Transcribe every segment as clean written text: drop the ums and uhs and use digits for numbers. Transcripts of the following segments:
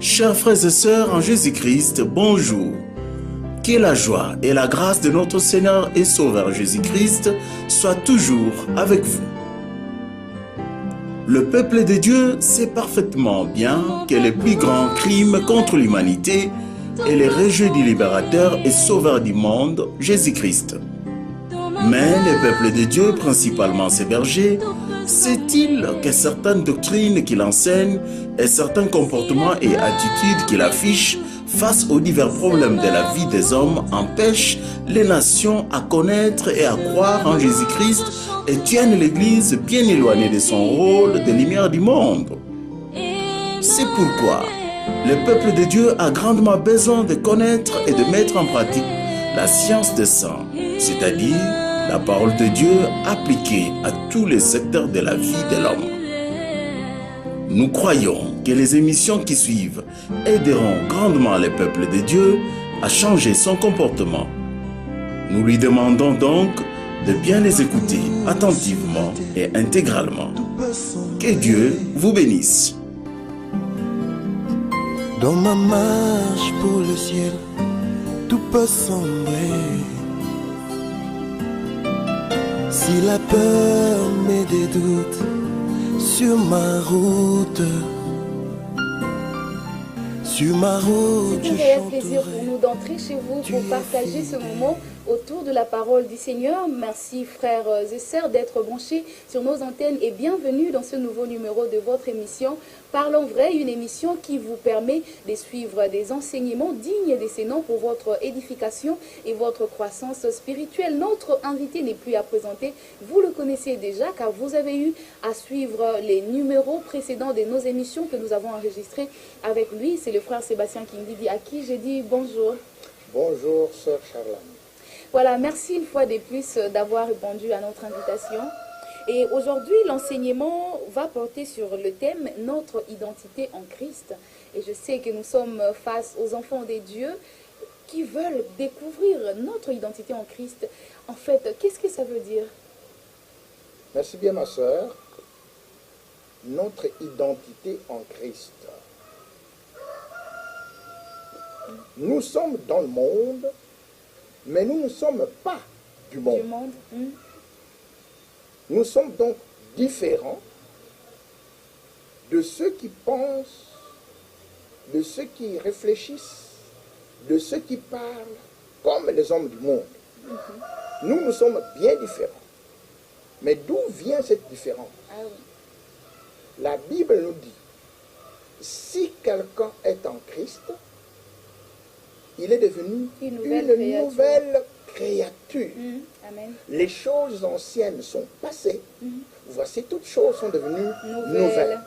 Chers frères et sœurs en Jésus-Christ, bonjour. Que la joie et la grâce de notre Seigneur et Sauveur Jésus-Christ soient toujours avec vous. Le peuple de Dieu sait parfaitement bien que le plus grand crime contre l'humanité est le rejet du libérateur et sauveur du monde, Jésus-Christ. Mais le peuple de Dieu, principalement ses bergers, sait-il que certaines doctrines qu'il enseigne et certains comportements et attitudes qu'il affiche face aux divers problèmes de la vie des hommes empêchent les nations à connaître et à croire en Jésus-Christ et tiennent l'Église bien éloignée de son rôle de lumière du monde? C'est pourquoi le peuple de Dieu a grandement besoin de connaître et de mettre en pratique la science des saints, c'est-à-dire la parole de Dieu appliquée à tous les secteurs de la vie de l'homme. Nous croyons que les émissions qui suivent aideront grandement le peuple de Dieu à changer son comportement. Nous lui demandons donc de bien les écouter attentivement et intégralement. Que Dieu vous bénisse. Dans ma marche pour le ciel, tout peut sombrer. Si la peur met des doutes sur ma route, C'est un réel plaisir pour nous d'entrer chez vous pour partager ce moment autour de la parole du Seigneur. Merci frères et sœurs d'être branchés sur nos antennes et bienvenue dans ce nouveau numéro de votre émission Parlons vrai, une émission qui vous permet de suivre des enseignements dignes de ces noms pour votre édification et votre croissance spirituelle. Notre invité n'est plus à présenter, vous le connaissez déjà car vous avez eu à suivre les numéros précédents de nos émissions que nous avons enregistrées avec lui. C'est le frère Sébastien Kindidi à qui j'ai dit bonjour. Bonjour sœur Charlane. Voilà, merci une fois de plus d'avoir répondu à notre invitation. Et aujourd'hui, l'enseignement va porter sur le thème « Notre identité en Christ ». Et je sais que nous sommes face aux enfants des dieux qui veulent découvrir notre identité en Christ. En fait, qu'est-ce que ça veut dire? Merci bien ma sœur. Notre identité en Christ. Nous sommes dans le monde, mais nous ne sommes pas du monde. Nous sommes donc différents de ceux qui pensent, de ceux qui réfléchissent, de ceux qui parlent comme les hommes du monde. Nous sommes bien différents. Mais d'où vient cette différence? La Bible nous dit, si quelqu'un est en Christ, il est devenu une nouvelle créature. Amen. Les choses anciennes sont passées. Voici, toutes choses sont devenues nouvelles.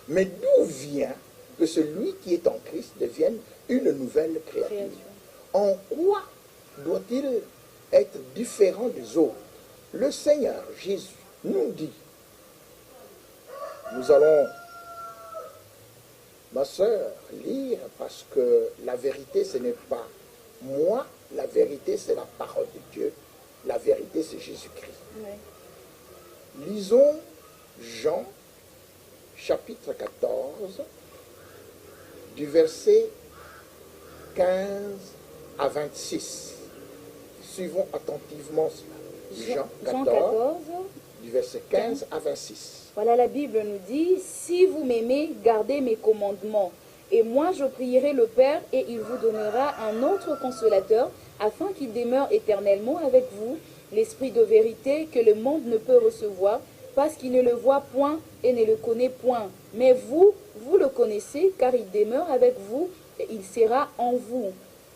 Mais d'où vient que celui qui est en Christ devienne une nouvelle créature? En quoi doit-il être différent des autres? Le Seigneur Jésus nous dit, nous allons, ma sœur, lire parce que la vérité ce n'est pas moi, la vérité c'est la parole de Dieu, la vérité c'est Jésus-Christ. Lisons Jean chapitre 14 du verset 15 à 26. Suivons attentivement cela. Jean 14 du verset 15 à 26. Voilà, la Bible nous dit, si vous m'aimez, gardez mes commandements. Et moi, je prierai le Père et il vous donnera un autre consolateur afin qu'il demeure éternellement avec vous, l'Esprit de vérité que le monde ne peut recevoir parce qu'il ne le voit point et ne le connaît point. Mais vous, vous le connaissez car il demeure avec vous et il sera en vous.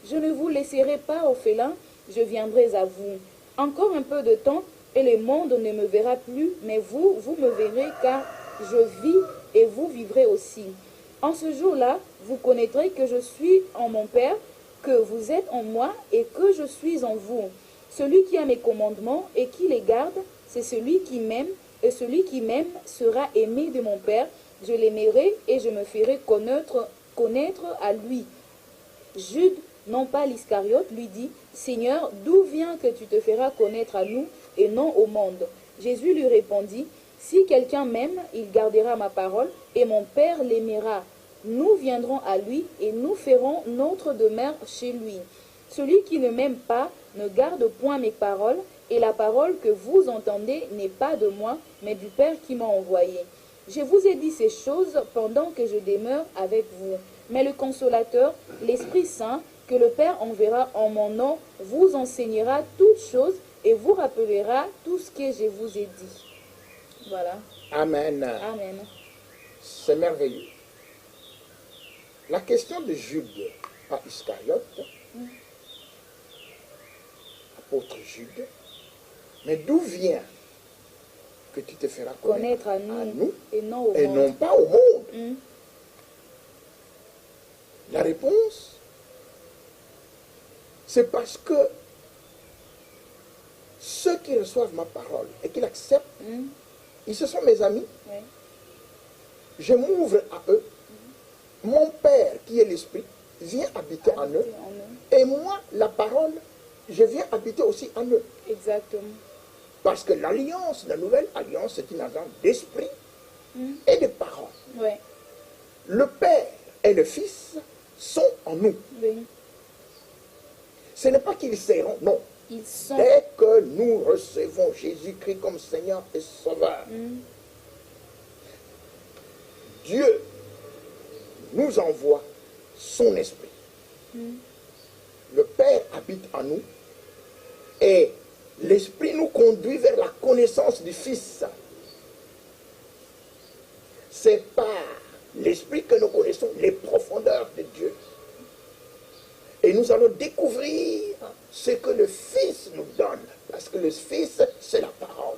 Je ne vous laisserai pas orphelin, je viendrai à vous. Encore un peu de temps et le monde ne me verra plus, mais vous, vous me verrez car je vis et vous vivrez aussi. En ce jour-là, vous connaîtrez que je suis en mon Père, que vous êtes en moi et que je suis en vous. Celui qui a mes commandements et qui les garde, c'est celui qui m'aime, et celui qui m'aime sera aimé de mon Père. Je l'aimerai et je me ferai connaître à lui. Jude, non pas l'Iscariote, lui dit, Seigneur, d'où vient que tu te feras connaître à nous et non au monde? Jésus lui répondit, si quelqu'un m'aime, il gardera ma parole et mon Père l'aimera. nous viendrons à lui et nous ferons notre demeure chez lui. Celui qui ne m'aime pas ne garde point mes paroles, et la parole que vous entendez n'est pas de moi, mais du Père qui m'a envoyé. Je vous ai dit ces choses pendant que je demeure avec vous. Mais le Consolateur, l'Esprit Saint, que le Père enverra en mon nom, vous enseignera toutes choses et vous rappellera tout ce que je vous ai dit. Voilà. Amen. Amen. C'est merveilleux. La question de Jude à Iscariote, apôtre Jude, mais d'où vient que tu te feras connaître à nous et non au et monde. non pas au monde? La réponse, c'est parce que ceux qui reçoivent ma parole et qui l'acceptent, ils se sont mes amis. Oui. Je m'ouvre à eux. Mon Père, qui est l'Esprit, vient habiter en eux. Et moi, la parole, je viens habiter aussi en eux. Exactement. Parce que l'alliance, la nouvelle alliance, c'est une alliance d'esprit et de parole. Oui. Le Père et le Fils sont en nous. Oui. Ce n'est pas qu'ils seront, non. Ils sont. Dès que nous recevons Jésus-Christ comme Seigneur et Sauveur, Dieu nous envoie son esprit. Le Père habite en nous et l'esprit nous conduit vers la connaissance du Fils. C'est par l'esprit que nous connaissons les profondeurs de Dieu. Et nous allons découvrir ce que le Fils nous donne. Parce que le Fils, c'est la parole.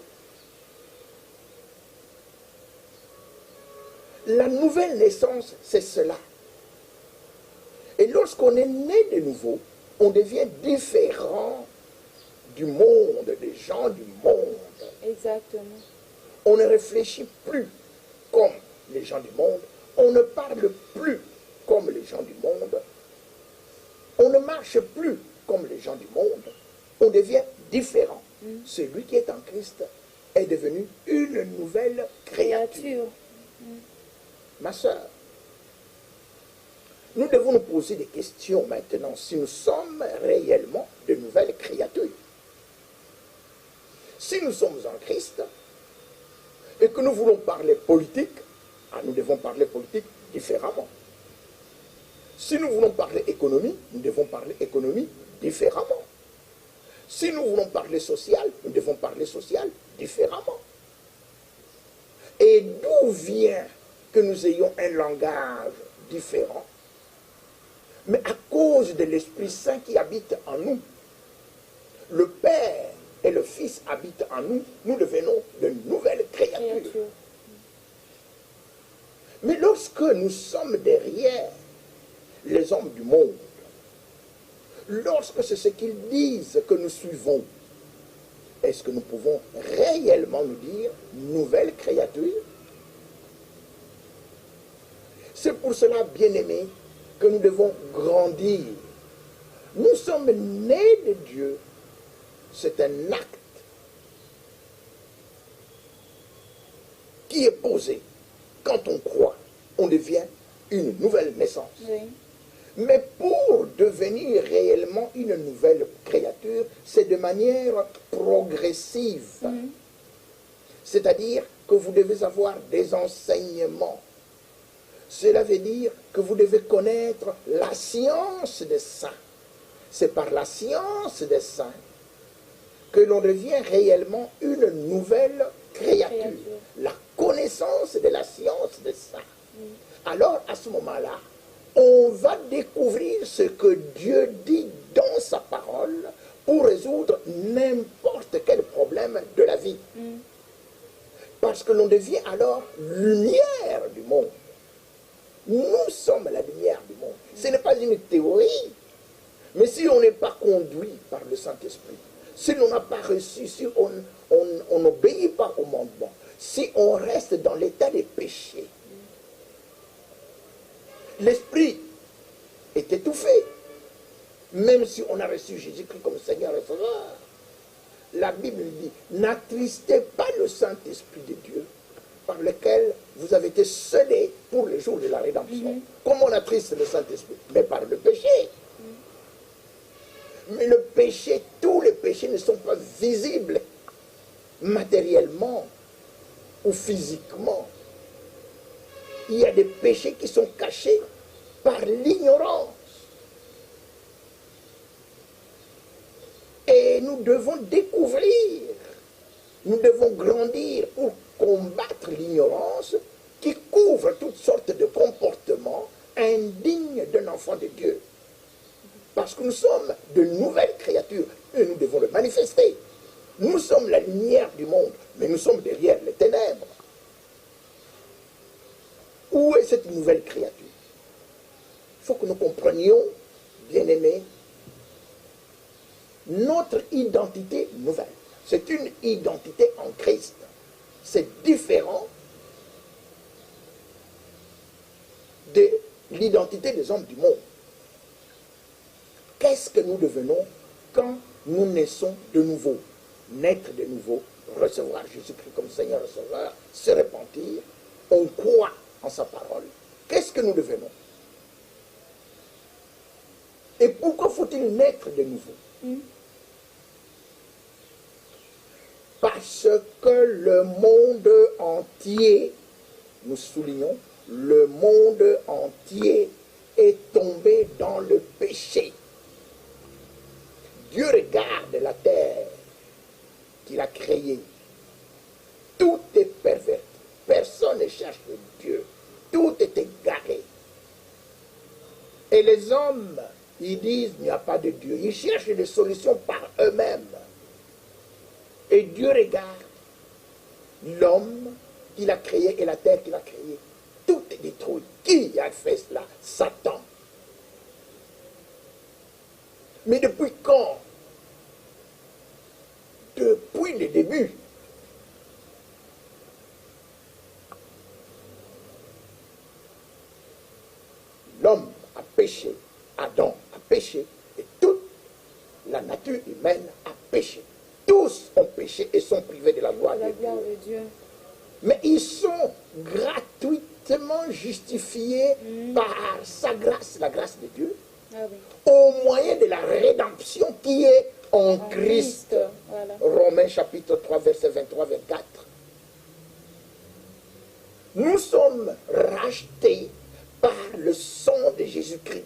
La nouvelle naissance, c'est cela. Et lorsqu'on est né de nouveau, on devient différent du monde, des gens du monde. Exactement. On ne réfléchit plus comme les gens du monde. On ne parle plus comme les gens du monde. On ne marche plus comme les gens du monde. On devient différent. Celui qui est en Christ est devenu une nouvelle créature. Ma soeur, nous devons nous poser des questions maintenant si nous sommes réellement de nouvelles créatures. Si nous sommes en Christ et que nous voulons parler politique, nous devons parler politique différemment. Si nous voulons parler économie, nous devons parler économie différemment. Si nous voulons parler social, nous devons parler social différemment. Et d'où vient que nous ayons un langage différent? Mais à cause de l'Esprit Saint qui habite en nous, le Père et le Fils habitent en nous, nous devenons de nouvelles créatures. Mais lorsque nous sommes derrière les hommes du monde, lorsque c'est ce qu'ils disent que nous suivons, est-ce que nous pouvons réellement nous dire nouvelle créature? C'est pour cela, bien-aimés, que nous devons grandir. Nous sommes nés de Dieu. C'est un acte qui est posé. Quand on croit, on devient une nouvelle naissance. Oui. Mais pour devenir réellement une nouvelle créature, c'est de manière progressive. C'est-à-dire que vous devez avoir des enseignements. Cela veut dire que vous devez connaître la science des saints. C'est par la science des saints que l'on devient réellement une nouvelle créature. La connaissance de la science des saints. Alors, à ce moment-là, on va découvrir ce que Dieu dit dans sa parole pour résoudre n'importe quel problème de la vie. Parce que l'on devient alors lumière du monde. Nous sommes la lumière du monde. Ce n'est pas une théorie. Mais si on n'est pas conduit par le Saint-Esprit, si l'on n'a pas reçu, si on n'obéit pas au mandement, si on reste dans l'état des péchés, l'esprit est étouffé. Même si on a reçu Jésus-Christ comme Seigneur et Sauveur, la Bible dit, n'attristez pas le Saint-Esprit de Dieu, par lequel vous avez été scellés pour le jour de la rédemption. Comment on attriste le Saint-Esprit? Mais par le péché. Mais le péché, tous les péchés ne sont pas visibles matériellement ou physiquement. Il y a des péchés qui sont cachés par l'ignorance. Et nous devons découvrir, nous devons grandir pour combattre l'ignorance qui couvre toutes sortes de comportements indignes d'un enfant de Dieu. Parce que nous sommes de nouvelles créatures et nous devons le manifester. Nous sommes la lumière du monde, mais nous sommes derrière les ténèbres. Où est cette nouvelle créature? Il faut que nous comprenions, bien-aimés, notre identité nouvelle. C'est une identité en Christ. C'est différent de l'identité des hommes du monde. Qu'est-ce que nous devenons quand nous naissons de nouveau? Naître de nouveau, recevoir Jésus-Christ comme Seigneur et Sauveur, se repentir, on croit en sa parole. Qu'est-ce que nous devenons? Et pourquoi faut-il naître de nouveau? Parce que le monde entier, nous soulignons, le monde entier est tombé dans le péché. Dieu regarde la terre qu'il a créée. Tout est perverti. Personne ne cherche Dieu. Tout est égaré. Et les hommes, ils disent il n'y a pas de Dieu. Ils cherchent des solutions par eux-mêmes. Et Dieu regarde l'homme qu'il a créé et la terre qu'il a créée. Tout est détruit. Qui a fait cela? Satan. Mais depuis quand? Depuis le début. L'homme a péché, Adam a péché, et toute la nature humaine a péché. Tous ont péché et sont privés de la gloire de Dieu. Mais ils sont gratuitement justifiés par sa grâce, la grâce de Dieu, au moyen de la rédemption qui est en Christ. Voilà. Romains chapitre 3, verset 23-24. Nous sommes rachetés par le sang de Jésus-Christ.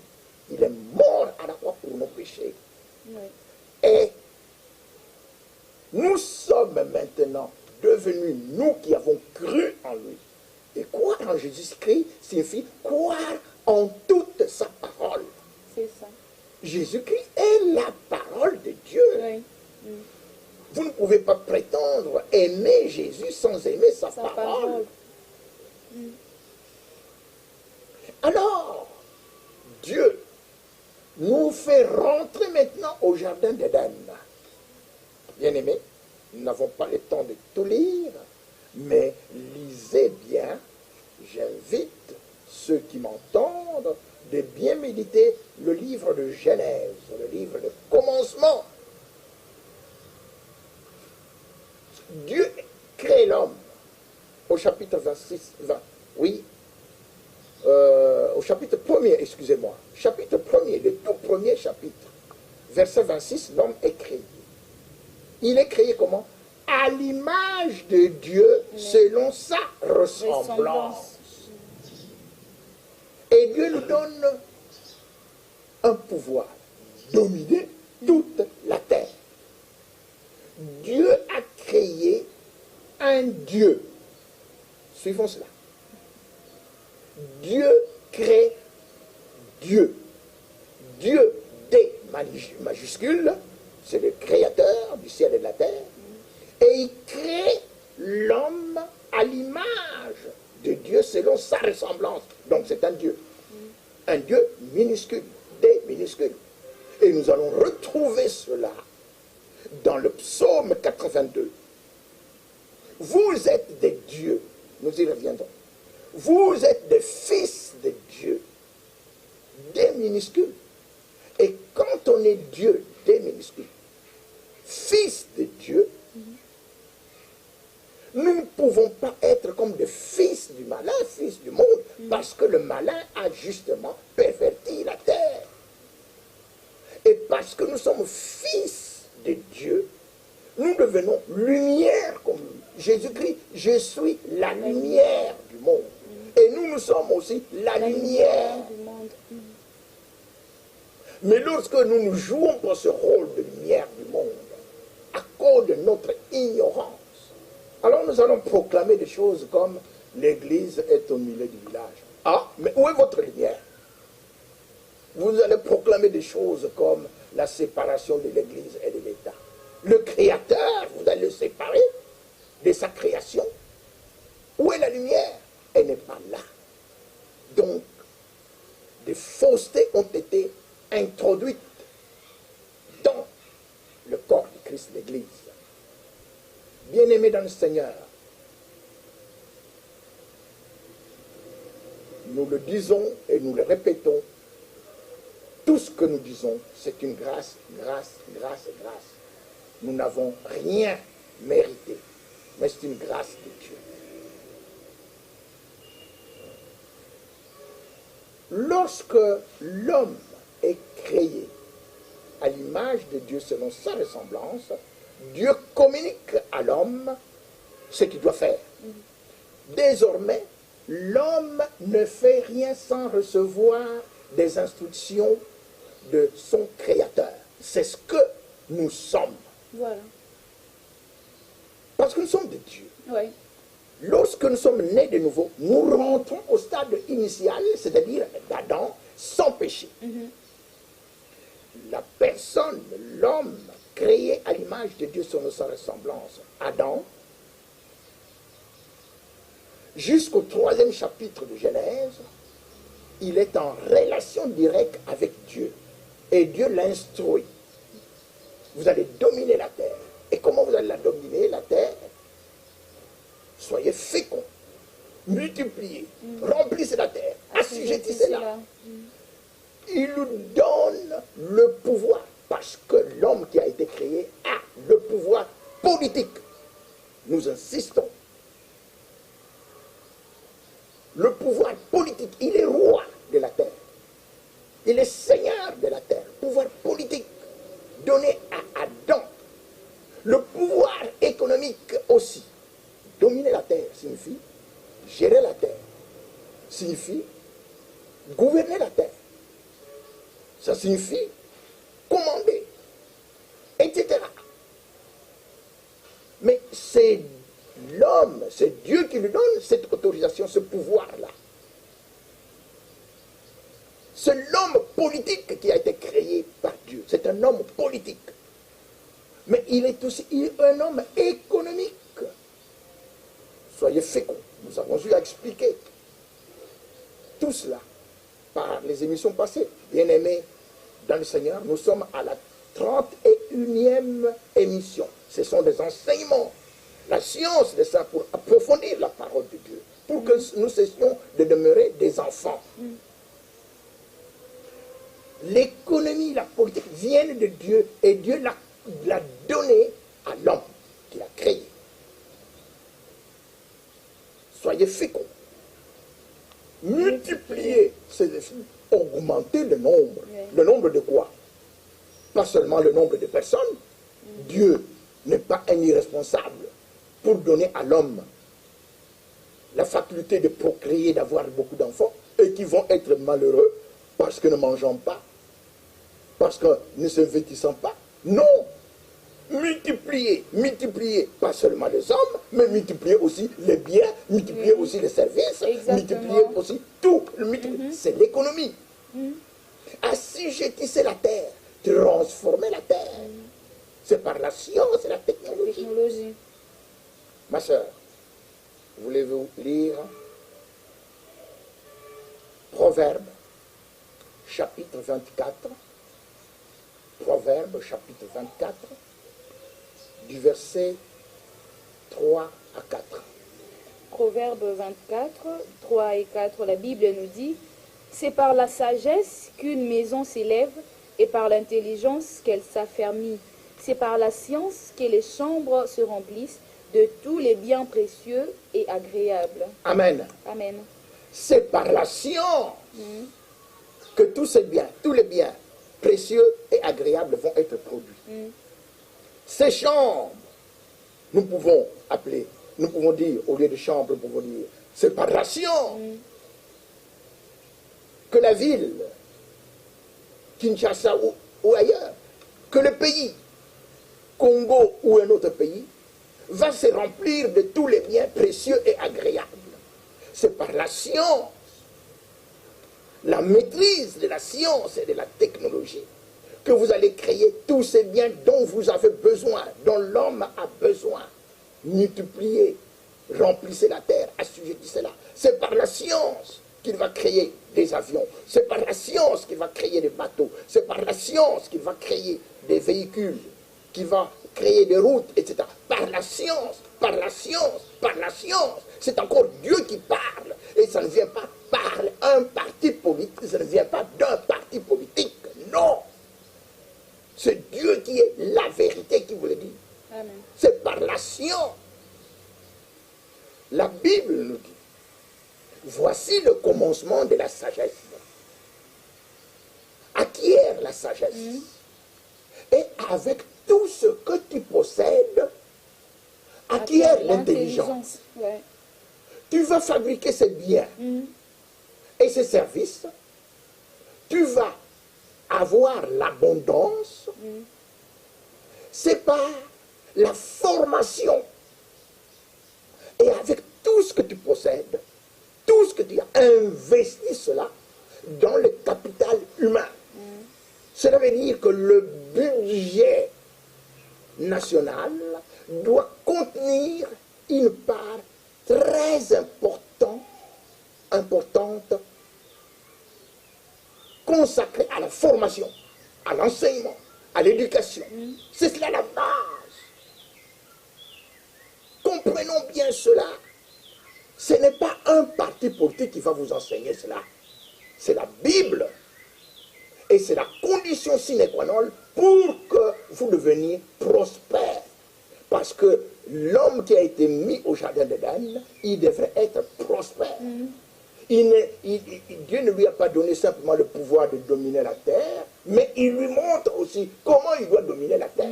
Il est mort à la croix pour nos péchés. Oui. Et nous sommes maintenant devenus, nous qui avons cru en lui. Et croire en Jésus-Christ signifie croire en toute sa parole. C'est ça. Jésus-Christ est la parole de Dieu. Oui. Vous ne pouvez pas prétendre aimer Jésus sans aimer sa parole. Alors, Dieu nous fait rentrer maintenant au jardin d'Éden. Bien-aimés, nous n'avons pas le temps de tout lire, mais lisez bien. J'invite ceux qui m'entendent de bien méditer le livre de Genèse, le livre de commencement. Dieu crée l'homme au chapitre 20, oui, au chapitre 1er, excusez-moi, chapitre 1er, le tout premier chapitre, verset 26, l'homme est créé. Il est créé comment? À l'image de Dieu, selon sa ressemblance. Et Dieu nous donne un pouvoir, dominer toute la terre. Dieu a créé un Dieu. Suivons cela. Dieu crée Dieu. Dieu, D majuscule, c'est le créateur du ciel et de la terre. Et il crée l'homme à l'image de Dieu selon sa ressemblance. Donc c'est un Dieu. Un Dieu minuscule, D minuscule. Et nous allons retrouver cela dans le psaume 82. Vous êtes des dieux. Nous y reviendrons. Vous êtes des fils de Dieu. D minuscule. Et quand on est Dieu, D minuscule, fils de Dieu, nous ne pouvons pas être comme des fils du malin, fils du monde, Parce que le malin a justement perverti la terre. Et parce que nous sommes fils de Dieu, nous devenons lumière comme lui. Jésus-Christ, je suis la lumière du monde. Et nous sommes aussi la lumière du monde. Mais lorsque nous nous jouons pour ce rôle de lumière du monde, à cause de notre ignorance, alors nous allons proclamer des choses comme l'église est au milieu du village. Ah, mais où est votre lumière? Vous allez proclamer des choses comme la séparation de l'église et de l'État. Le Créateur, vous allez le séparer de sa création. Où est la lumière? Elle n'est pas là. Donc, des faussetés ont été introduites dans le corps du Christ, l'Église. Bien-aimés dans le Seigneur, nous le disons et nous le répétons, tout ce que nous disons, c'est une grâce, grâce, grâce et grâce. Nous n'avons rien mérité, mais c'est une grâce de Dieu. Lorsque l'homme est créé à l'image de Dieu selon sa ressemblance, Dieu communique à l'homme ce qu'il doit faire. Désormais, l'homme ne fait rien sans recevoir des instructions de son Créateur. C'est ce que nous sommes. Voilà. Parce que nous sommes de Dieu. Oui. Lorsque nous sommes nés de nouveau, nous rentrons au stade initial, c'est-à-dire d'Adam, sans péché. La personne, l'homme, créé à l'image de Dieu selon sa ressemblance, Adam, jusqu'au 3e chapitre de Genèse, il est en relation directe avec Dieu. Et Dieu l'instruit. Vous allez dominer la terre. Et comment vous allez la dominer, la terre? Soyez féconds, multipliez, remplissez la terre, assujettissez-la. Il nous donne le pouvoir, parce que l'homme qui a été créé a le pouvoir politique. Nous insistons. Le pouvoir politique, il est roi de la terre. Il est seigneur de la terre. Pouvoir politique donné à Adam. Le pouvoir économique aussi. Dominer la terre signifie gérer la terre. Signifie gouverner la terre. Ça signifie commander, etc. Mais c'est l'homme, c'est Dieu qui lui donne cette autorisation, ce pouvoir-là. C'est l'homme politique qui a été créé par Dieu. C'est un homme politique. Mais il est aussi un homme économique. Soyez féconds. Nous avons eu à expliquer tout cela par les émissions passées. Bien-aimés dans le Seigneur, nous sommes à la 31e émission. Ce sont des enseignements, la science de ça pour approfondir la parole de Dieu, pour que nous cessions de demeurer des enfants. L'économie, la politique viennent de Dieu et Dieu l'a donné à l'homme qu'il a créé. Soyez féconds. Multipliez ces effets. Augmentez le nombre. Le nombre de quoi? Pas seulement le nombre de personnes. Dieu n'est pas un irresponsable pour donner à l'homme la faculté de procréer, d'avoir beaucoup d'enfants, et qui vont être malheureux parce que ne mangeant pas, parce que ne se vêtissant pas. Non! Multiplier, multiplier, pas seulement les hommes, mais multiplier aussi les biens, multiplier aussi les services, multiplier aussi tout. C'est l'économie. Assujettissez la terre, transformer la terre. C'est par la science et la technologie. Ma soeur, voulez-vous lire Proverbe, chapitre 24, Proverbe, chapitre 24, du verset 3 à 4. Proverbe 24, 3 et 4, la Bible nous dit: c'est par la sagesse qu'une maison s'élève et par l'intelligence qu'elle s'affermit. C'est par la science que les chambres se remplissent de tous les biens précieux et agréables. Amen. Amen. C'est par la science que tous les biens précieux et agréables vont être produits. Ces chambres, nous pouvons dire, au lieu de chambre, nous pouvons dire, c'est par la science que la ville, Kinshasa ou ailleurs, que le pays, Congo ou un autre pays, va se remplir de tous les biens précieux et agréables. C'est par la science, la maîtrise de la science et de la technologie, que vous allez créer tous ces biens dont vous avez besoin, dont l'homme a besoin. Multipliez, remplissez la terre, assujettissez-la. C'est par la science qu'il va créer des avions. C'est par la science qu'il va créer des bateaux. C'est par la science qu'il va créer des véhicules, qu'il va créer des routes, etc. Par la science, par la science, par la science. C'est encore Dieu qui parle. Et ça ne vient pas par un parti politique, ça ne vient pas d'un parti politique. Non. C'est Dieu qui est la vérité qui vous le dit. C'est par la science. La Bible nous dit, voici le commencement de la sagesse. Acquiert la sagesse. Et avec tout ce que tu possèdes, acquiert l'intelligence. Ouais. Tu vas fabriquer ces biens et ces services. Tu vas avoir l'abondance. C'est par la formation. Et avec tout ce que tu possèdes, tout ce que tu as investi cela dans le capital humain. Cela veut dire que le budget national doit contenir une part très importante consacrée à la formation, à l'enseignement, à l'éducation. C'est cela la base. Comprenons bien cela. Ce n'est pas un parti politique qui va vous enseigner cela. C'est la Bible. Et c'est la condition sine qua non pour que vous deveniez prospère. Parce que l'homme qui a été mis au jardin d'Éden, il devrait être prospère. Dieu ne lui a pas donné simplement le pouvoir de dominer la terre, mais il lui montre aussi comment il doit dominer la terre.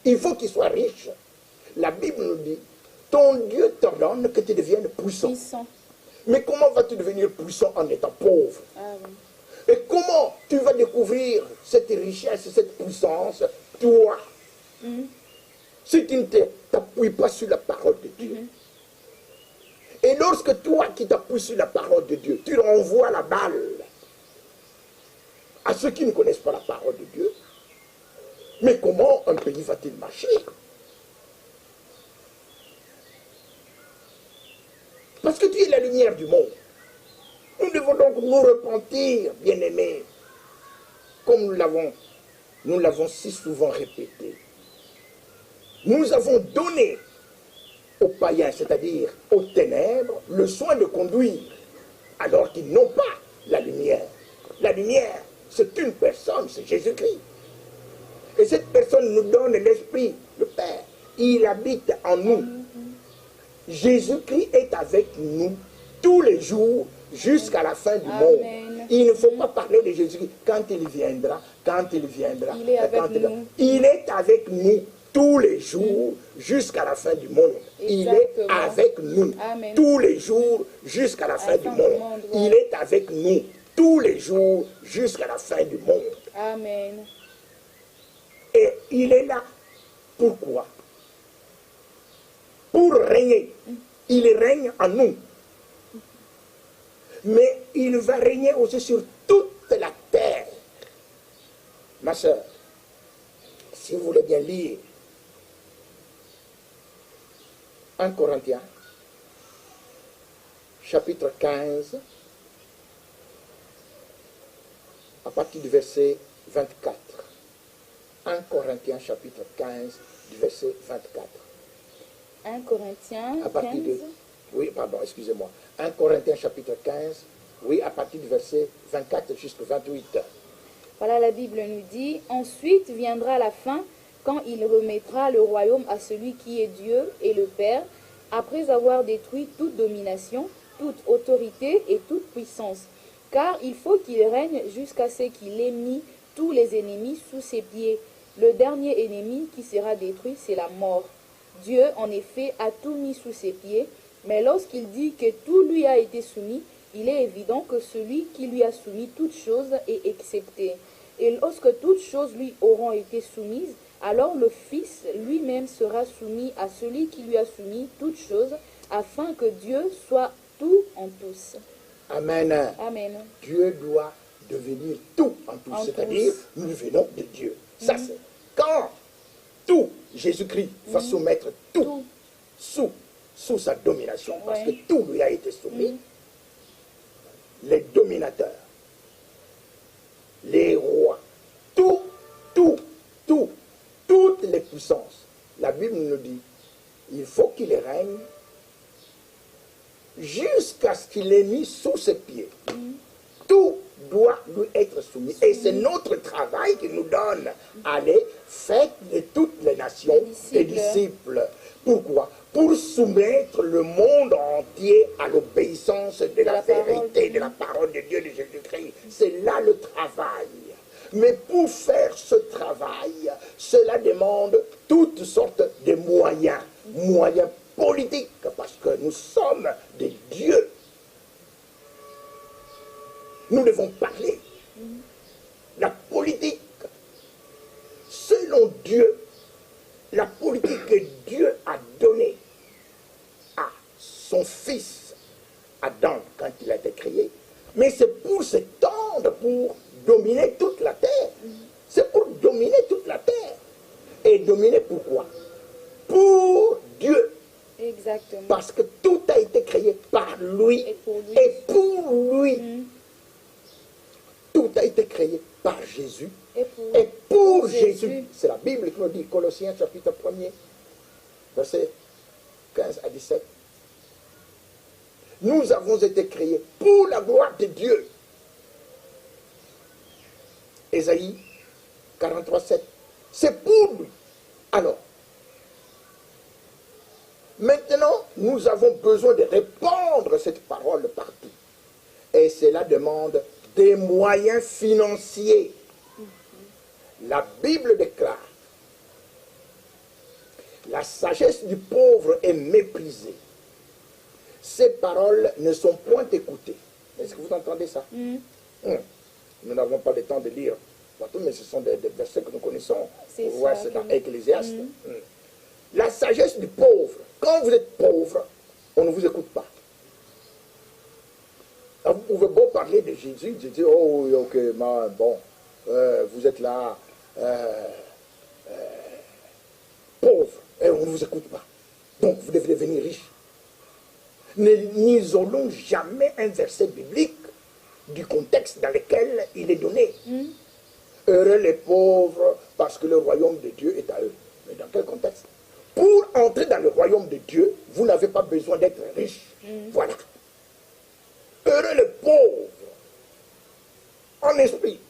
Il faut qu'il soit riche. La Bible nous dit, ton Dieu t'ordonne que tu deviennes puissant. Mais comment vas-tu devenir puissant en étant pauvre? Et comment tu vas découvrir cette richesse, cette puissance, toi, si tu ne t'appuies pas sur la parole de Dieu? Et lorsque toi qui t'appuies sur la parole de Dieu, tu renvoies la balle à ceux qui ne connaissent pas la parole de Dieu, mais comment un pays va-t-il marcher? Parce que tu es la lumière du monde. Nous devons donc nous repentir, bien-aimés, comme nous l'avons si souvent répété. Nous avons donné aux païens, c'est-à-dire aux ténèbres, le soin de conduire, alors qu'ils n'ont pas la lumière. La lumière, c'est une personne, c'est Jésus-Christ. Et cette personne nous donne l'Esprit, le Père. Il habite en nous. Jésus-Christ est avec nous tous les jours jusqu'à la fin du monde. Il ne faut pas parler de Jésus-Christ quand il viendra, Il est avec nous. Il est avec nous tous les jours jusqu'à la fin du monde. Il est avec nous tous les jours jusqu'à la fin du monde. Il est avec nous tous les jours jusqu'à la fin du monde. Amen. Et il est là. Pourquoi? Pour régner. Il règne en nous. Mais il va régner aussi sur toute la terre. Ma soeur, si vous voulez bien lire 1 Corinthiens, chapitre 15, à partir du verset 24. 1 Corinthiens, chapitre 15, du verset 24. 1 Corinthiens À partir 15. de... Oui, pardon, excusez-moi. 1 Corinthiens, chapitre 15, oui, à partir du verset 24 jusqu'au 28. Voilà, la Bible nous dit, ensuite viendra la fin, quand il remettra le royaume à celui qui est Dieu et le Père, après avoir détruit toute domination, toute autorité et toute puissance. Car il faut qu'il règne jusqu'à ce qu'il ait mis tous les ennemis sous ses pieds. Le dernier ennemi qui sera détruit, c'est la mort. Dieu, en effet, a tout mis sous ses pieds, mais lorsqu'il dit que tout lui a été soumis, il est évident que celui qui lui a soumis toutes choses est excepté. Et lorsque toutes choses lui auront été soumises, alors le Fils lui-même sera soumis à celui qui lui a soumis toutes choses, afin que Dieu soit tout en tous. Amen. Amen. Dieu doit devenir tout en tous, c'est-à-dire nous venons de Dieu. Ça c'est quand tout, Jésus-Christ va soumettre tout, sous sa domination, parce que tout lui a été soumis. Les dominateurs, les rois, toutes les puissances. La Bible nous dit, il faut qu'il règne jusqu'à ce qu'il ait mis sous ses pieds. Tout doit lui être soumis. Et c'est notre travail qui nous donne. Allez, faites de toutes les nations des disciples. Pourquoi? Pour soumettre le monde entier à l'obéissance de la vérité, de la parole de Dieu, de Jésus-Christ. C'est là le travail. Mais pour faire ce travail, cela demande toutes sortes de moyens. Moyens politiques, parce que nous sommes des dieux. Nous devons parler. La politique, selon Dieu, la politique que Dieu a donnée à son fils Adam quand il a été créé, mais c'est pour s'étendre, pour dominer toute la terre. C'est pour dominer toute la terre. Et dominer pourquoi? Pour Dieu. Exactement. Parce que tout a été créé par lui et pour lui. Tout a été créé par Jésus et pour Jésus. C'est la Bible qui nous dit, Colossiens chapitre 1er, versets 15 à 17. Nous avons été créés pour la gloire de Dieu. Ésaïe 43, 7. C'est pour lui. Alors, maintenant, nous avons besoin de répandre cette parole partout. Et cela demande des moyens financiers. La Bible déclare, la sagesse du pauvre est méprisée. Ces paroles ne sont point écoutées. Est-ce que vous entendez ça? Nous n'avons pas le temps de lire partout, mais ce sont des versets que nous connaissons. C'est dans Ecclésiaste. La sagesse du pauvre. Quand vous êtes pauvre, on ne vous écoute pas. Alors, vous pouvez beau parler de Jésus, de dire, oh oui, ok, bon, vous êtes là, pauvre, et on ne vous écoute pas. Donc, vous devez devenir riche. N'isolons jamais un verset biblique du contexte dans lequel il est donné. Heureux les pauvres, parce que le royaume de Dieu est à eux. Mais dans quel contexte? Pour entrer dans le royaume de Dieu, vous n'avez pas besoin d'être riche. Voilà. Heureux les pauvres, en esprit.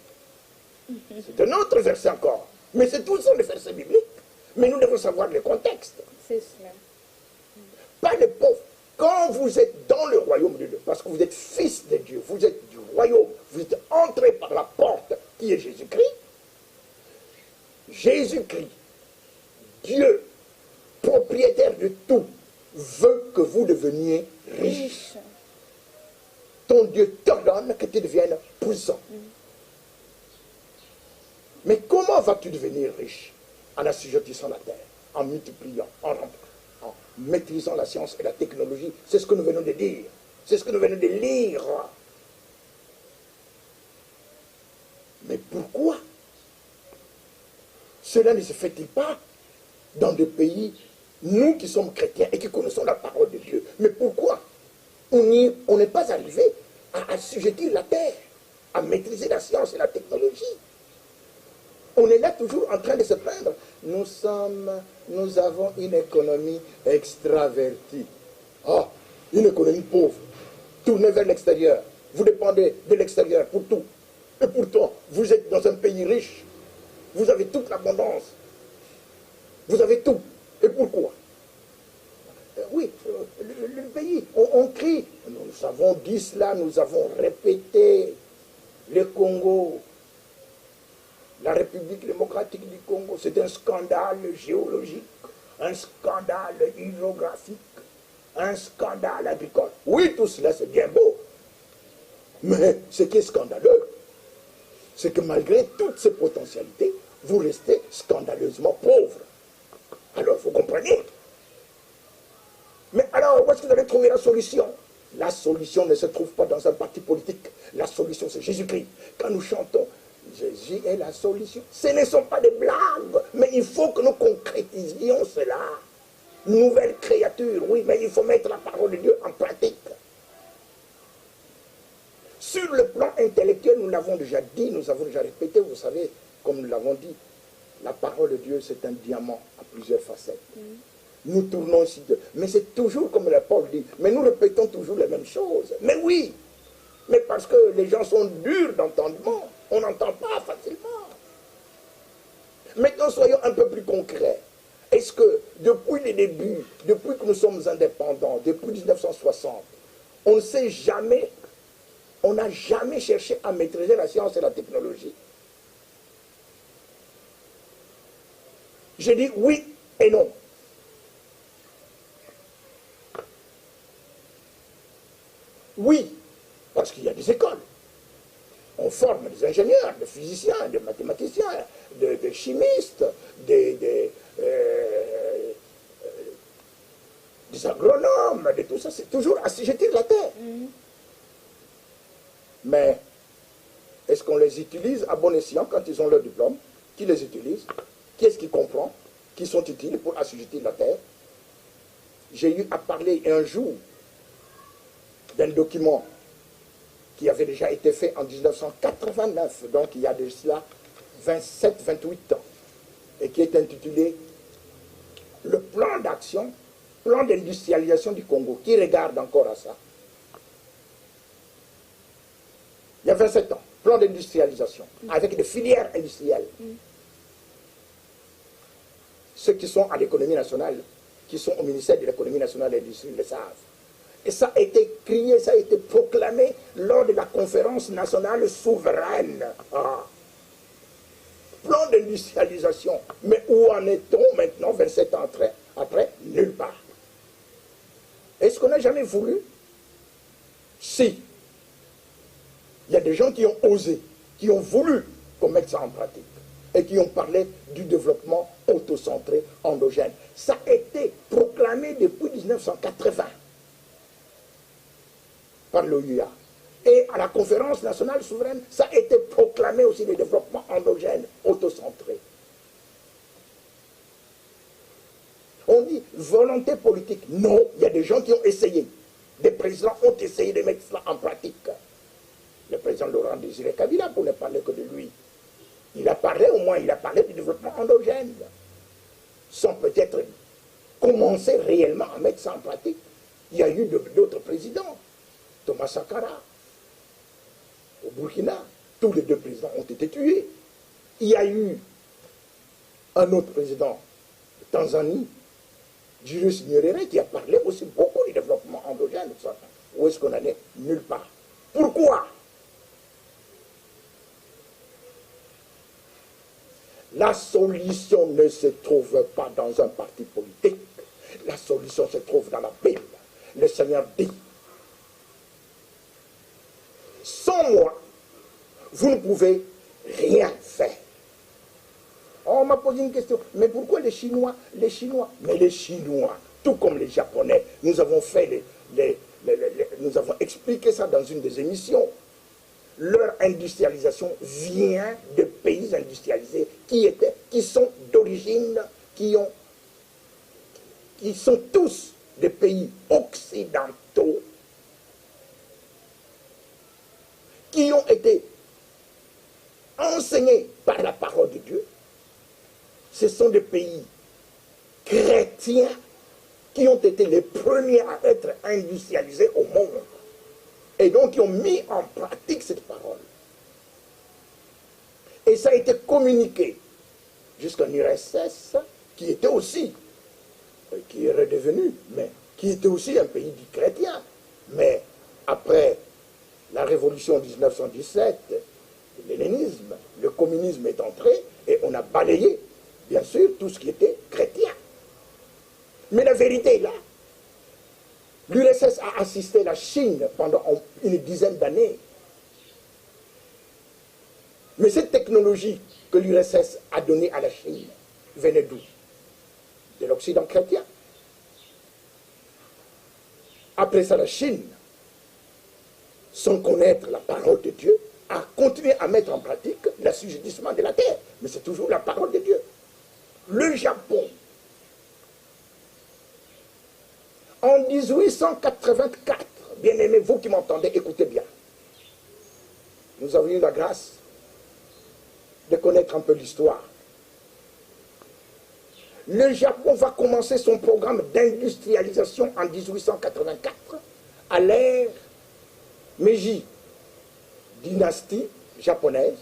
C'est un autre verset encore. Mais c'est tous les versets bibliques. Mais nous devons savoir le contexte. C'est cela. Pas les pauvres. Quand vous êtes dans le royaume de Dieu, parce que vous êtes fils de Dieu, vous êtes du royaume, vous êtes entré par la porte qui est Jésus-Christ. Jésus-Christ, Dieu, propriétaire de tout, veut que vous deveniez riches. Ton Dieu t'ordonne que tu deviennes puissant. Mais comment vas-tu devenir riche? En assujettissant la terre, en multipliant, en maîtrisant la science et la technologie. C'est ce que nous venons de dire. C'est ce que nous venons de lire. Mais pourquoi cela ne se fait-il pas dans des pays, nous qui sommes chrétiens et qui connaissons la parole de Dieu? Mais pourquoi on n'est pas arrivé à assujettir la terre, à maîtriser la science et la technologie? On est là toujours en train de se plaindre. Nous avons une économie extravertie. Ah, une économie pauvre. Tournée vers l'extérieur. Vous dépendez de l'extérieur pour tout. Et pourtant, vous êtes dans un pays riche. Vous avez toute l'abondance. Vous avez tout. Et pourquoi? Oui, le pays, on crie. Nous avons dit cela, nous avons répété. Le Congo, la République démocratique du Congo, c'est un scandale géologique, un scandale hydrographique, un scandale agricole. Oui, tout cela, c'est bien beau. Mais ce qui est scandaleux, c'est que malgré toutes ces potentialités, vous restez scandaleusement pauvre. Alors, vous comprenez? Mais alors, où est-ce que vous allez trouver la solution? La solution ne se trouve pas dans un parti politique. La solution, c'est Jésus-Christ. Quand nous chantons, Jésus est la solution. Ce ne sont pas des blagues, mais il faut que nous concrétisions cela. Nouvelle créature, oui, mais il faut mettre la parole de Dieu en pratique. Sur le plan intellectuel, nous l'avons déjà dit, nous avons déjà répété, vous savez, comme nous l'avons dit, la parole de Dieu, c'est un diamant à plusieurs facettes. Nous tournons ici, mais c'est toujours comme le Paul dit, mais nous répétons toujours les mêmes choses. Mais oui, mais parce que les gens sont durs d'entendement, on n'entend pas facilement. Maintenant, soyons un peu plus concrets. Est-ce que depuis les débuts, depuis que nous sommes indépendants, depuis 1960, on ne sait jamais, on n'a jamais cherché à maîtriser la science et la technologie? J'ai dit oui et non. Oui, parce qu'il y a des écoles. On forme des ingénieurs, des physiciens, des mathématiciens, des chimistes, des agronomes, de tout ça. C'est toujours assujetti de la terre. Mais est-ce qu'on les utilise à bon escient quand ils ont leur diplôme? Qui les utilise? Qui est-ce qui comprend? Qui sont utiles pour assujettir la terre? J'ai eu à parler un jour d'un document qui avait déjà été fait en 1989, donc il y a de cela 27-28 ans, et qui est intitulé « Le plan d'action, plan d'industrialisation du Congo ». Qui regarde encore à ça? Il y a 27 ans, plan d'industrialisation, avec des filières industrielles. Ceux qui sont à l'économie nationale, qui sont au ministère de l'économie nationale et de l'industrie, le savent. Et ça a été crié, ça a été proclamé lors de la conférence nationale souveraine. Plan d'industrialisation. Mais où en est-on maintenant, 27 ans après? Nulle part. Est-ce qu'on n'a jamais voulu? Si. Il y a des gens qui ont osé, qui ont voulu qu'on mette ça en pratique, et qui ont parlé du développement autocentré, endogène. Ça a été proclamé depuis 1980. Par l'OUA. Et à la conférence nationale souveraine, ça a été proclamé aussi le développement endogène, autocentré. On dit volonté politique. Non, il y a des gens qui ont essayé. Des présidents ont essayé de mettre cela en pratique. Le président Laurent Désiré Kabila, pour ne parler que de lui, il a parlé au moins, il a parlé du développement endogène, sans peut-être commencer réellement à mettre ça en pratique. Il y a eu d'autres présidents. Thomas Sankara, au Burkina, tous les deux présidents ont été tués. Il y a eu un autre président de Tanzanie, Julius Nyerere, qui a parlé aussi beaucoup du développement endogène. Où est-ce qu'on en est? Nulle part. Pourquoi? La solution ne se trouve pas dans un parti politique. La solution se trouve dans la Bible. Le Seigneur dit, sans moi, vous ne pouvez rien faire. On m'a posé une question, mais pourquoi les Chinois? Mais les Chinois, tout comme les Japonais, nous avons fait nous avons expliqué ça dans une des émissions. Leur industrialisation vient de pays industrialisés qui sont d'origine, qui sont tous des pays occidentaux, qui ont été enseignés par la parole de Dieu. Ce sont des pays chrétiens qui ont été les premiers à être industrialisés au monde. Et donc, qui ont mis en pratique cette parole. Et ça a été communiqué jusqu'à l'URSS, qui était aussi, qui est redevenu, mais qui était aussi un pays dit chrétien. Mais après la révolution 1917, l'hellénisme, le communisme est entré et on a balayé, bien sûr, tout ce qui était chrétien. Mais la vérité est là. L'URSS a assisté la Chine pendant une dizaine d'années. Mais cette technologie que l'URSS a donnée à la Chine venait d'où? De l'Occident chrétien. Après ça, la Chine, sans connaître la parole de Dieu, a continué à mettre en pratique l'assujettissement de la terre. Mais c'est toujours la parole de Dieu. Le Japon, en 1884, bien aimés, vous qui m'entendez, écoutez bien. Nous avons eu la grâce de connaître un peu l'histoire. Le Japon va commencer son programme d'industrialisation en 1884 à l'ère Meiji, dynastie japonaise,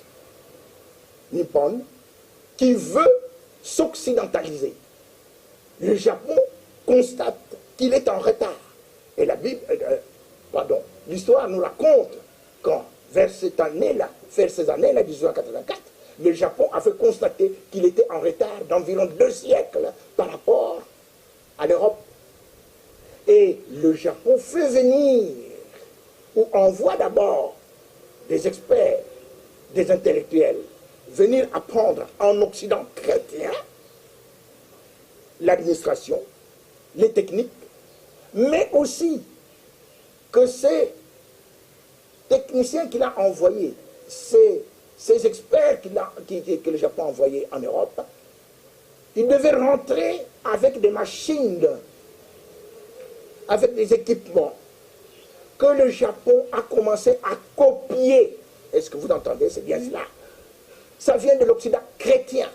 nippone, qui veut s'occidentaliser. Le Japon constate qu'il est en retard. Et la Bible, l'histoire nous raconte quand, vers ces années-là, 1884, le Japon avait constaté qu'il était en retard d'environ 2 siècles par rapport à l'Europe. Et le Japon fait venir, ou envoie d'abord des experts, des intellectuels, venir apprendre en Occident chrétien l'administration, les techniques, mais aussi que ces techniciens qu'il a envoyés, ces experts que le Japon a envoyés en Europe, ils devaient rentrer avec des machines, avec des équipements que le Japon a commencé à copier. Est-ce que vous entendez? C'est bien cela. Ça vient de l'Occident chrétien.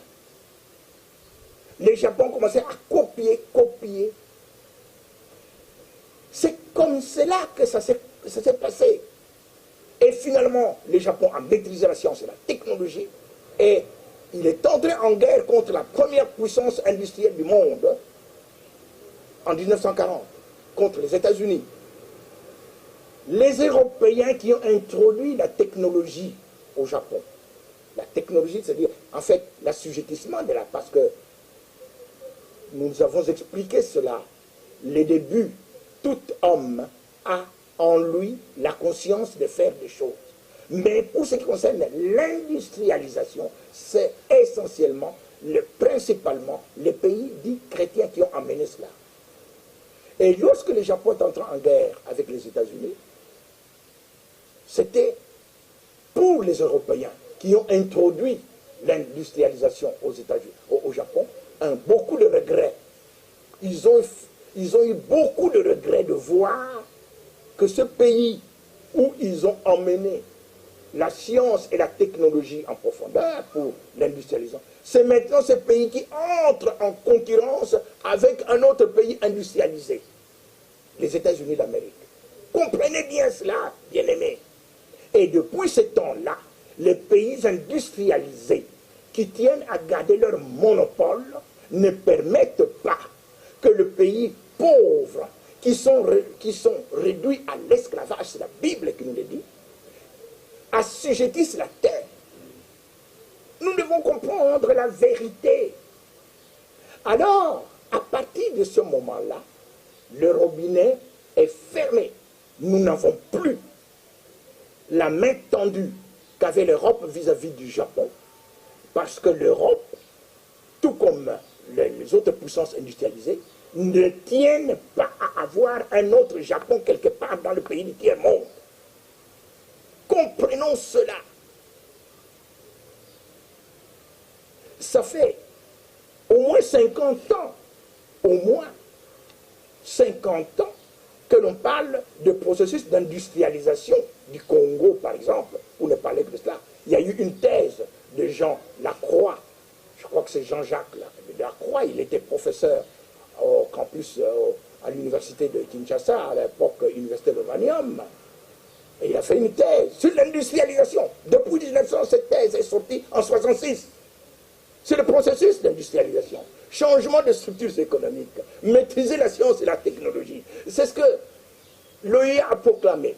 Les Japon ont commencé à copier. C'est comme cela que ça s'est passé. Et finalement, le Japon a maîtrisé la science et la technologie et il est entré en guerre contre la première puissance industrielle du monde en 1940, contre les États-Unis. Les Européens qui ont introduit la technologie au Japon, la technologie, c'est-à-dire, en fait, l'assujettissement de la... Parce que nous avons expliqué cela, les débuts, tout homme a en lui la conscience de faire des choses. Mais pour ce qui concerne l'industrialisation, c'est essentiellement, principalement, les pays dits chrétiens qui ont amené cela. Et lorsque le Japon est entré en guerre avec les États-Unis, c'était pour les Européens qui ont introduit l'industrialisation aux États-Unis, au Japon, beaucoup de regrets. Ils ont eu beaucoup de regrets de voir que ce pays où ils ont emmené la science et la technologie en profondeur pour l'industrialisation, c'est maintenant ce pays qui entre en concurrence avec un autre pays industrialisé, les États-Unis d'Amérique. Comprenez bien cela, bien-aimés. Et depuis ce temps-là, les pays industrialisés qui tiennent à garder leur monopole ne permettent pas que le pays pauvre, qui sont réduits à l'esclavage, c'est la Bible qui nous le dit, assujettissent la terre. Nous devons comprendre la vérité. Alors, à partir de ce moment-là, le robinet est fermé. Nous n'avons plus la main tendue qu'avait l'Europe vis-à-vis du Japon, parce que l'Europe, tout comme les autres puissances industrialisées, ne tiennent pas à avoir un autre Japon quelque part dans le pays du tiers-monde. Comprenons cela. Ça fait au moins 50 ans, que l'on parle de processus d'industrialisation du Congo, par exemple, pour ne parler que de cela. Il y a eu une thèse de Jean Lacroix, je crois que c'est Jean-Jacques Lacroix, il était professeur au campus, à l'université de Kinshasa, à l'époque, université de Vanium. Et il a fait une thèse sur l'industrialisation. Depuis 1900, cette thèse est sortie en 1966. C'est le processus d'industrialisation. Changement de structures économiques. Maîtriser la science et la technologie. C'est ce que l'OIA a proclamé.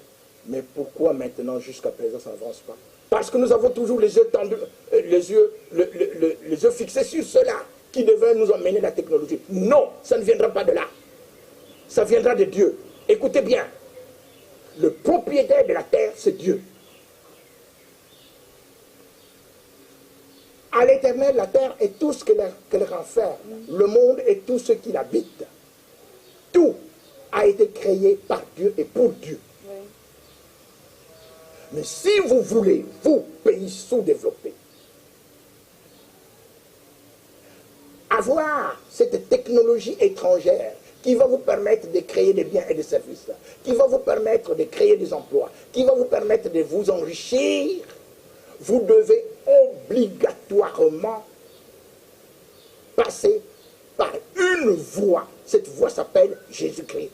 Mais pourquoi maintenant, jusqu'à présent, ça n'avance pas? Parce que nous avons toujours les yeux tendus, les yeux fixés sur cela qui devait nous emmener la technologie. Non, ça ne viendra pas de là. Ça viendra de Dieu. Écoutez bien. Le propriétaire de la terre, c'est Dieu. À l'éternel, la terre est tout ce qu'elle renferme. Le monde et tout ce qui l'habite. Tout a été créé par Dieu et pour Dieu. Oui. Mais si vous voulez, vous, pays sous-développés, avoir cette technologie étrangère qui va vous permettre de créer des biens et des services, qui va vous permettre de créer des emplois, qui va vous permettre de vous enrichir, vous devez obligatoirement passer par une voie. Cette voie s'appelle Jésus-Christ.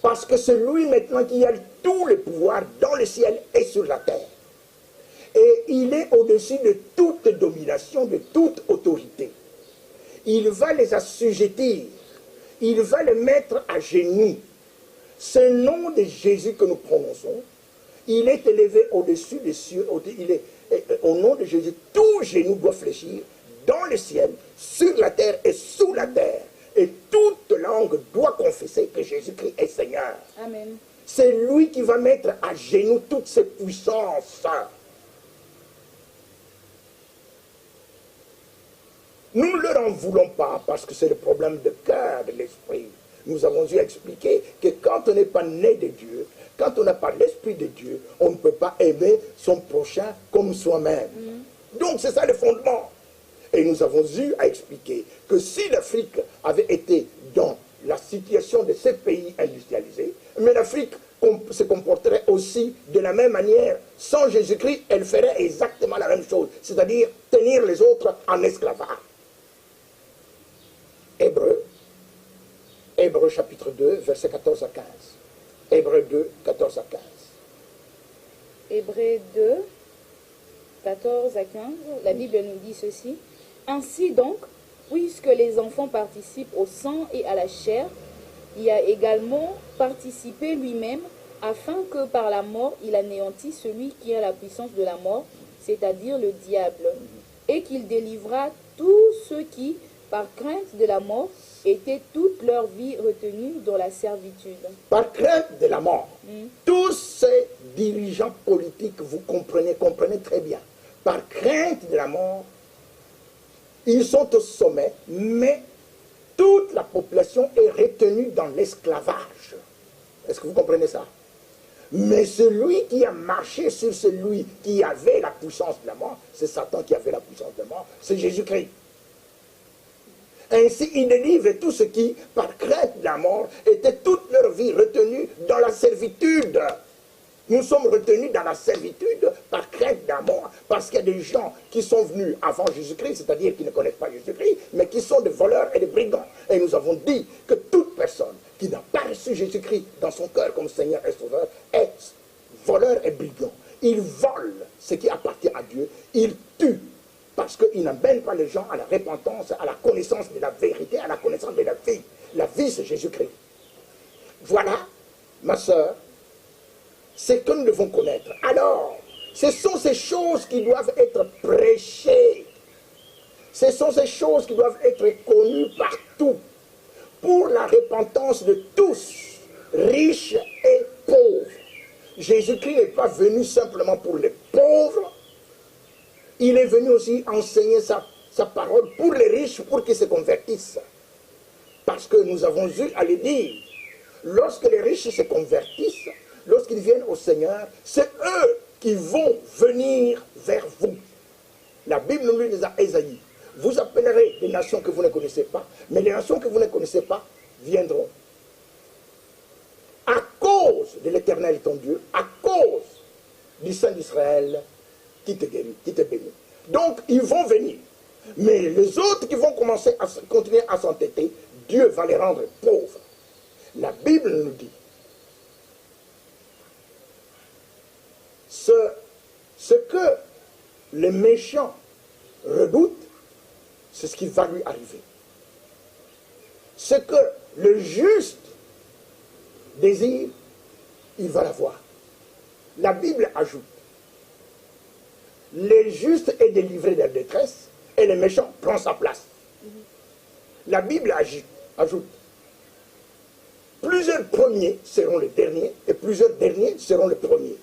Parce que c'est lui maintenant qui a tous les pouvoirs dans le ciel et sur la terre. Et il est au-dessus de toute domination, de toute autorité. Il va les assujettir. Il va les mettre à genoux. Ce nom de Jésus que nous prononçons, il est élevé au-dessus des cieux. Au nom de Jésus, tout genou doit fléchir dans le ciel, sur la terre et sous la terre. Et toute langue doit confesser que Jésus-Christ est Seigneur. Amen. C'est lui qui va mettre à genoux toutes ces puissances. Nous ne leur en voulons pas parce que c'est le problème de cœur de l'esprit. Nous avons dû expliquer que quand on n'est pas né de Dieu, quand on n'a pas l'esprit de Dieu, on ne peut pas aimer son prochain comme soi-même. Donc c'est ça le fondement. Et nous avons eu à expliquer que si l'Afrique avait été dans la situation de ces pays industrialisés, mais l'Afrique se comporterait aussi de la même manière. Sans Jésus-Christ, elle ferait exactement la même chose, c'est-à-dire tenir les autres en esclavage. Hébreux chapitre 2, versets 14 à 15. Hébreux 2, 14 à 15. Hébreux 2, 14 à 15, la Bible nous dit ceci. Ainsi donc, puisque les enfants participent au sang et à la chair, il a également participé lui-même, afin que par la mort il anéantisse celui qui a la puissance de la mort, c'est-à-dire le diable, et qu'il délivra tous ceux qui, par crainte de la mort, étaient toute leur vie retenus dans la servitude. Par crainte de la mort, tous ces dirigeants politiques, vous comprenez très bien, par crainte de la mort, ils sont au sommet, mais toute la population est retenue dans l'esclavage. Est-ce que vous comprenez ça? Mais celui qui a marché sur celui qui avait la puissance de la mort, c'est Satan qui avait la puissance de la mort, c'est Jésus-Christ. Ainsi, il délivre tous ceux qui, par crainte de la mort, étaient toute leur vie retenus dans la servitude. Nous sommes retenus dans la servitude par crainte de la mort, parce qu'il y a des gens qui sont venus avant Jésus-Christ, c'est-à-dire qui ne connaissent pas Jésus-Christ, mais qui sont des voleurs et des brigands. Et nous avons dit que toute personne qui n'a pas reçu Jésus-Christ dans son cœur comme Seigneur et Sauveur est voleur et brigand. Il vole ce qui appartient à Dieu, il tue, parce qu'il n'amène pas les gens à la repentance, à la connaissance de la vérité, à la connaissance de la vie. La vie, c'est Jésus-Christ. Voilà, ma sœur, c'est que nous devons connaître. Alors, ce sont ces choses qui doivent être prêchées. Ce sont ces choses qui doivent être connues partout pour la repentance de tous, riches et pauvres. Jésus-Christ n'est pas venu simplement pour les pauvres, il est venu aussi enseigner sa parole pour les riches, pour qu'ils se convertissent. Parce que nous avons eu à le dire, lorsque les riches se convertissent, lorsqu'ils viennent au Seigneur, c'est eux qui vont venir vers vous. La Bible nous dit à Ésaïe, vous appellerez des nations que vous ne connaissez pas, mais les nations que vous ne connaissez pas viendront. À cause de l'Éternel ton Dieu, à cause du Saint d'Israël qui te guérit, qui te bénit. Donc, ils vont venir. Mais les autres qui vont continuer à s'entêter, Dieu va les rendre pauvres. La Bible nous dit, ce que les méchants redoute, c'est ce qui va lui arriver. Ce que le juste désire, il va l'avoir. La Bible ajoute, le juste est délivré de la détresse et le méchant prend sa place. La Bible ajoute, plusieurs premiers seront les derniers et plusieurs derniers seront les premiers.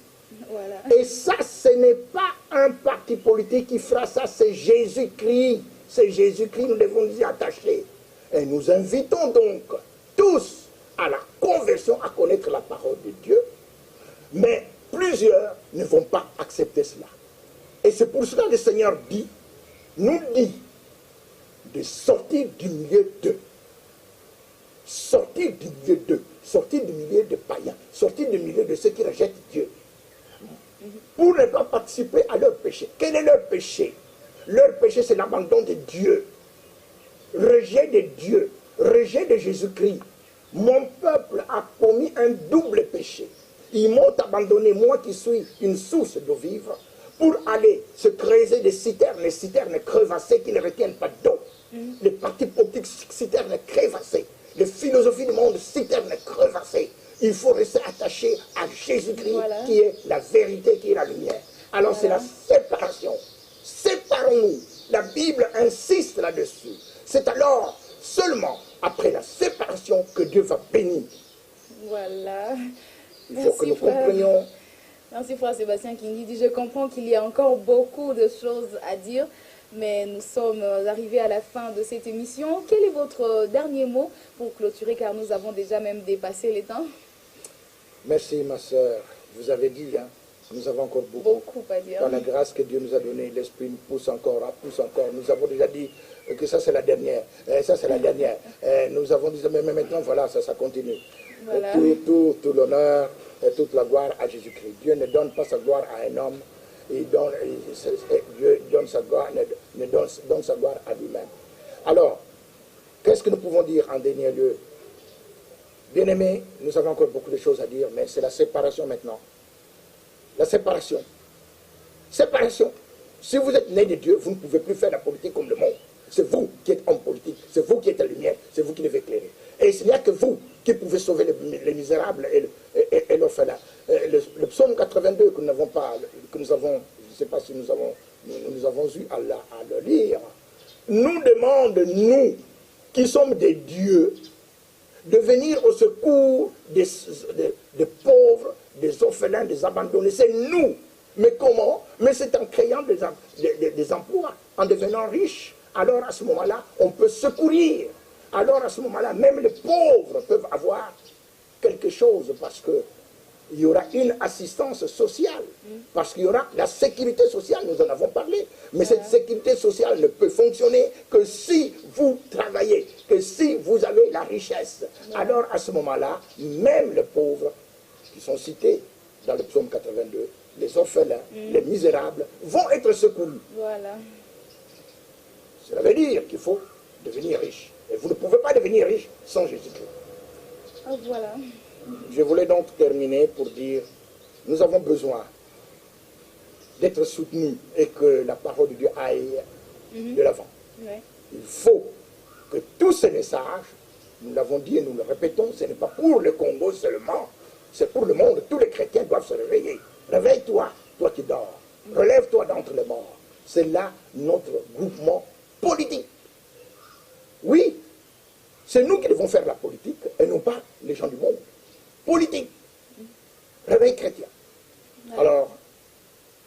Voilà. Et ça, ce n'est pas un parti politique qui fera ça, c'est Jésus-Christ. C'est Jésus-Christ, nous devons nous y attacher. Et nous invitons donc tous à la conversion, à connaître la parole de Dieu. Mais plusieurs ne vont pas accepter cela. Et c'est pour cela que le Seigneur nous dit de sortir du milieu d'eux. Sortir du milieu d'eux. Sortir du milieu des païens. Sortir du milieu de ceux qui rejettent Dieu. Pour ne pas participer à leur péché. Quel est leur péché? Leur péché, c'est l'abandon de Dieu. Rejet de Dieu. Rejet de Jésus-Christ. Mon peuple a commis un double péché. Ils m'ont abandonné, moi qui suis une source d'eau vive, pour aller se creuser des citernes crevassées qui ne retiennent pas d'eau. Les partis politiques, citernes crevassées. Les philosophies du monde, citernes crevassées. Il faut rester attaché à Jésus-Christ, voilà, qui est la vérité, qui est la lumière. Alors voilà, c'est la séparation. Séparons-nous. La Bible insiste là-dessus. C'est alors seulement après la séparation que Dieu va bénir. Voilà. Il faut que nous comprenions. Merci frère Sébastien Kingidi. Je comprends qu'il y a encore beaucoup de choses à dire, mais nous sommes arrivés à la fin de cette émission. Quel est votre dernier mot pour clôturer, car nous avons déjà même dépassé les temps? Merci ma soeur. Vous avez dit, hein, nous avons encore beaucoup à dire. Dans la grâce que Dieu nous a donnée, l'Esprit nous pousse encore, pousse encore. Nous avons déjà dit que ça c'est la dernière, ça c'est la dernière. Nous avons dit, mais maintenant voilà, ça continue. Voilà. Tout l'honneur et toute la gloire à Jésus-Christ. Dieu ne donne pas sa gloire à un homme, Dieu donne sa gloire, donne sa gloire à lui-même. Alors, qu'est-ce que nous pouvons dire en dernier lieu? Bien-aimés, nous avons encore beaucoup de choses à dire, mais c'est la séparation maintenant. La séparation. Séparation. Si vous êtes né de Dieu, vous ne pouvez plus faire la politique comme le monde. C'est vous qui êtes homme politique, c'est vous qui êtes la lumière, c'est vous qui devez éclairer. Et il n'y a que vous qui pouvez sauver les misérables et l'orphelin. Le psaume 82 que nous n'avons pas, que nous avons, je ne sais pas si nous avons eu à le lire, nous demande, nous, qui sommes des dieux, de venir au secours des pauvres, des orphelins, des abandonnés. C'est nous. Mais comment? Mais c'est en créant des emplois, en devenant riches. Alors à ce moment-là, on peut secourir. Alors à ce moment-là, même les pauvres peuvent avoir quelque chose parce qu'il y aura une assistance sociale. Parce qu'il y aura la sécurité sociale, nous en avons parlé. Mais cette sécurité sociale ne peut fonctionner que si vous travaillez, que si vous avez la richesse. Alors à ce moment-là, même les pauvres qui sont cités dans le psaume 82, les orphelins, les misérables, vont être secourus. Voilà. Cela veut dire qu'il faut devenir riche. Et vous ne pouvez pas devenir riche sans Jésus-Christ. Oh, voilà. Je voulais donc terminer pour dire, nous avons besoin d'être soutenus et que la parole de Dieu aille de l'avant. Ouais. Il faut que tous ces messages, nous l'avons dit et nous le répétons, ce n'est pas pour le Congo seulement, c'est pour le monde. Tous les chrétiens doivent se réveiller. Réveille-toi, toi qui dors. Relève-toi d'entre les morts. C'est là notre groupement politique. Oui, c'est nous qui devons faire la politique et non pas les gens du monde. Politique. Réveil chrétien. Alors,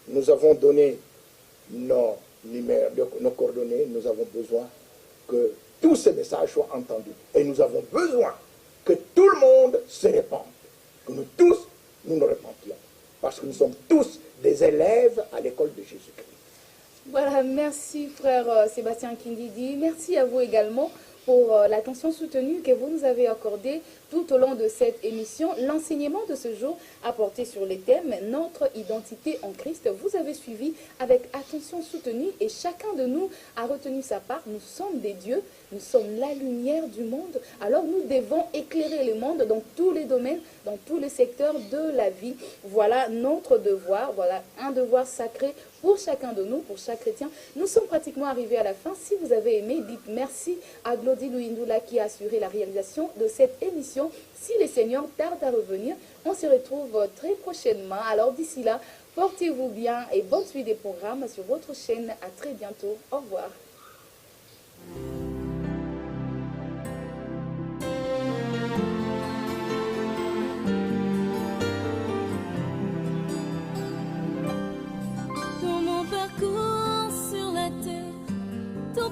nous avons donné nos numéros, nos coordonnées. Nous avons besoin que tous ces messages soient entendus. Et nous avons besoin que tout le monde se répande. Que nous tous, nous nous répandions. Parce que nous sommes tous des élèves à l'école de Jésus-Christ. Voilà, merci frère Sébastien Kingidi. Merci à vous également pour l'attention soutenue que vous nous avez accordée tout au long de cette émission. L'enseignement de ce jour a porté sur les thèmes Notre identité en Christ. Vous avez suivi avec attention soutenue et chacun de nous a retenu sa part. Nous sommes des dieux, nous sommes la lumière du monde. Alors nous devons éclairer le monde dans tous les domaines, dans tous les secteurs de la vie. Voilà notre devoir, voilà un devoir sacré pour chacun de nous, pour chaque chrétien. Nous sommes pratiquement arrivés à la fin. Si vous avez aimé, dites merci à Glody Louindoula qui a assuré la réalisation de cette émission. Si les seigneurs tardent à revenir, on se retrouve très prochainement. Alors d'ici là, portez-vous bien et bonne suite des programmes sur votre chaîne. À très bientôt. Au revoir. Dans mon parcours sur la terre, ton